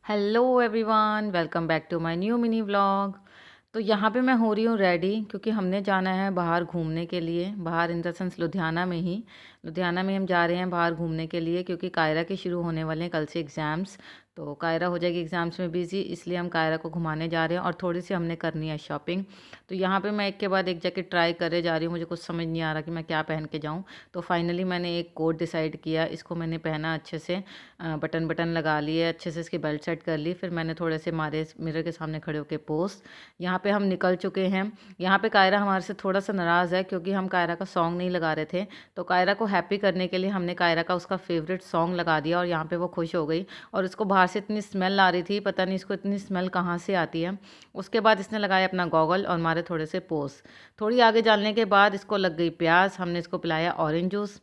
Hello everyone, welcome back to my new mini vlog. तो यहाँ पे मैं हो रही हूँ रेडी, क्योंकि हमने जाना है बाहर घूमने के लिए। बाहर इन द सेंस लुधियाना में हम जा रहे हैं बाहर घूमने के लिए, क्योंकि कायरा के शुरू होने वाले हैं कल से एग्ज़ाम्स। तो कायरा हो जाएगी एग्ज़ाम्स में बिज़ी, इसलिए हम कायरा को घुमाने जा रहे हैं और थोड़ी सी हमने करनी है शॉपिंग। तो यहाँ पे मैं एक के बाद एक जैकेट ट्राई करे जा रही हूँ। मुझे कुछ समझ नहीं आ रहा कि मैं क्या पहन के जाऊँ। तो फाइनली मैंने एक कोट डिसाइड किया, इसको मैंने पहना अच्छे से, बटन बटन लगा लिए अच्छे से, इसकी बेल्ट सेट कर ली। फिर मैंने थोड़े से मारे मिरर के सामने खड़े होकर पोस्ट। यहाँ पे हम निकल चुके हैं। यहाँ पे कायरा हमारे से थोड़ा सा नाराज़ है, क्योंकि हम कायरा का सॉन्ग नहीं लगा रहे थे। तो कायरा को हैप्पी करने के लिए हमने कायरा का उसका फेवरेट सॉन्ग लगा दिया, और यहाँ पे वो खुश हो गई। और उसको बाहर से इतनी स्मेल आ रही थी, पता नहीं इसको इतनी स्मेल कहाँ से आती है। उसके बाद इसने लगाया अपना गॉगल और मारे थोड़े से पोस्ट। थोड़ी आगे जाने के बाद इसको लग गई प्यास। हमने इसको पिलाया ऑरेंज जूस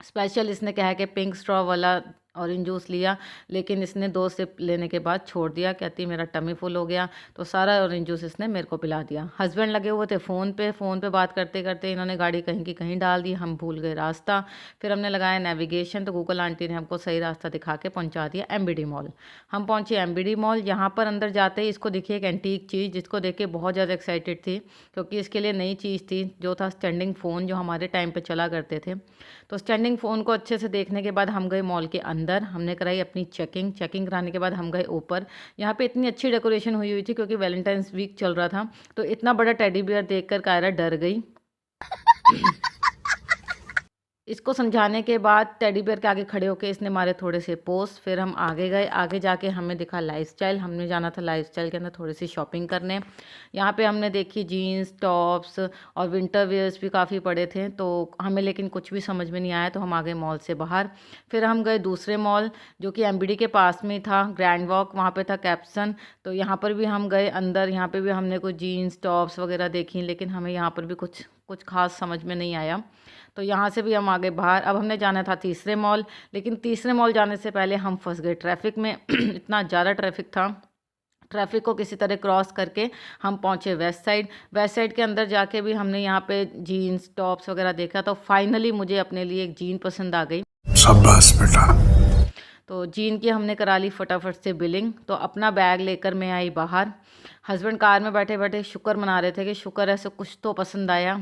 स्पेशल। इसने क्या है कि पिंक स्ट्रॉ वाला ऑरेंज जूस लिया, लेकिन इसने 2 सिप लेने के बाद छोड़ दिया। कहती मेरा टमी फुल हो गया। तो सारा ऑरेंज जूस इसने मेरे को पिला दिया। हस्बैंड लगे हुए थे फ़ोन पे बात करते करते इन्होंने गाड़ी कहीं की कहीं डाल दी। हम भूल गए रास्ता। फिर हमने लगाया नेविगेशन, तो गूगल आंटी ने हमको सही रास्ता दिखा के पहुंचा दिया एमबीडी मॉल। हम पहुंचे एमबीडी मॉल। यहाँ पर अंदर जाते ही इसको दिखी एक एंटीक चीज़, जिसको देख के बहुत ज़्यादा एक्साइटेड थी, क्योंकि इसके लिए नई चीज़ थी, जो था स्टैंडिंग फ़ोन, जो हमारे टाइम पे चला करते थे। तो स्टैंडिंग फ़ोन को अच्छे से देखने के बाद हम गए मॉल के अंदर। हमने कराई अपनी चेकिंग कराने के बाद हम गए ऊपर। यहाँ पे इतनी अच्छी डेकोरेशन हुई हुई थी, क्योंकि वैलेंटाइंस वीक चल रहा था। तो इतना बड़ा टेडी बियर देखकर कायरा डर गई। इसको समझाने के बाद टेडी बियर के आगे खड़े होके इसने मारे थोड़े से पोस्ट। फिर हम आगे गए। आगे जाके हमें दिखा लाइफस्टाइल। हमने जाना था लाइफस्टाइल के अंदर थोड़ी सी शॉपिंग करने। यहाँ पे हमने देखी जीन्स टॉप्स और विंटर वेयर्स भी काफ़ी पड़े थे। तो हमें लेकिन कुछ भी समझ में नहीं आया, तो हम आ गए मॉल से बाहर। फिर हम गए दूसरे मॉल, जो कि एमबीडी के पास में ही था, ग्रैंड वॉक, वहाँ पे था कैप्सन। तो यहाँ पर भी हम गए अंदर। यहाँ पे भी हमने कुछ जीन्स टॉप्स वगैरह देखी, लेकिन हमें यहाँ पर भी कुछ कुछ खास समझ में नहीं आया। तो यहाँ से भी हम आगे बाहर। अब हमने जाना था तीसरे मॉल, लेकिन तीसरे मॉल जाने से पहले हम फंस गए ट्रैफिक में। इतना ज़्यादा ट्रैफिक था। ट्रैफिक को किसी तरह क्रॉस करके हम पहुँचे वेस्ट साइड। वेस्ट साइड के अंदर जाके भी हमने यहाँ पे जीन्स टॉप्स वगैरह देखा। तो फाइनली मुझे अपने लिए एक जीन पसंद आ गई। शाबाश बेटा। तो जीन की हमने करा ली फटाफट से बिलिंग। तो अपना बैग लेकर मैं आई बाहर। हस्बैंड कार में बैठे बैठे शुक्र मना रहे थे कि शुक्र ऐसे कुछ तो पसंद आया।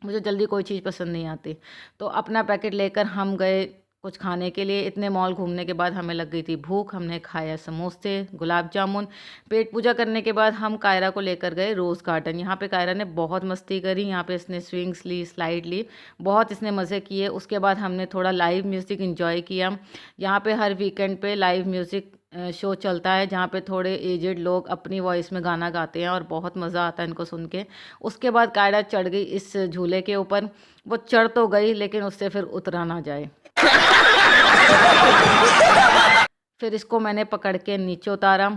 मुझे जल्दी कोई चीज़ पसंद नहीं आती। तो अपना पैकेट लेकर हम गए कुछ खाने के लिए। इतने मॉल घूमने के बाद हमें लग गई थी भूख। हमने खाया समोसे गुलाब जामुन। पेट पूजा करने के बाद हम कायरा को लेकर गए रोज़ गार्डन। यहाँ पे कायरा ने बहुत मस्ती करी। यहाँ पे इसने स्विंग्स ली, स्लाइड ली, बहुत इसने मज़े किए। उसके बाद हमने थोड़ा लाइव म्यूज़िक इंजॉय किया। यहाँ पे हर वीकेंड पे लाइव म्यूज़िक शो चलता है, जहाँ पे थोड़े एजेड लोग अपनी वॉइस में गाना गाते हैं, और बहुत मज़ा आता है इनको सुन के। उसके बाद कायरा चढ़ गई इस झूले के ऊपर। वो चढ़ तो गई, लेकिन उससे फिर उतरा ना जाए। फिर इसको मैंने पकड़ के नीचे उतारा।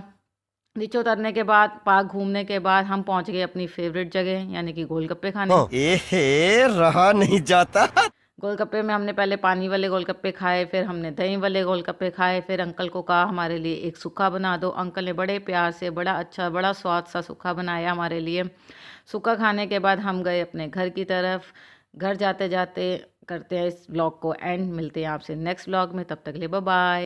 नीचे उतरने के बाद पार्क घूमने के बाद हम पहुंच गए अपनी फेवरेट जगह, यानी कि गोलगप्पे खाने। एहे रहा नहीं जाता। गोलगप्पे में हमने पहले पानी वाले गोलगप्पे खाए, फिर हमने दही वाले गोलगप्पे खाए। फिर अंकल को कहा हमारे लिए एक सूखा बना दो। अंकल ने बड़े प्यार से बड़ा अच्छा बड़ा स्वाद सा सूखा बनाया हमारे लिए। सूखा खाने के बाद हम गए अपने घर की तरफ। घर जाते जाते करते हैं इस ब्लॉग को एंड। मिलते हैं आपसे नेक्स्ट ब्लॉग में, तब तक के लिए बाय बाय।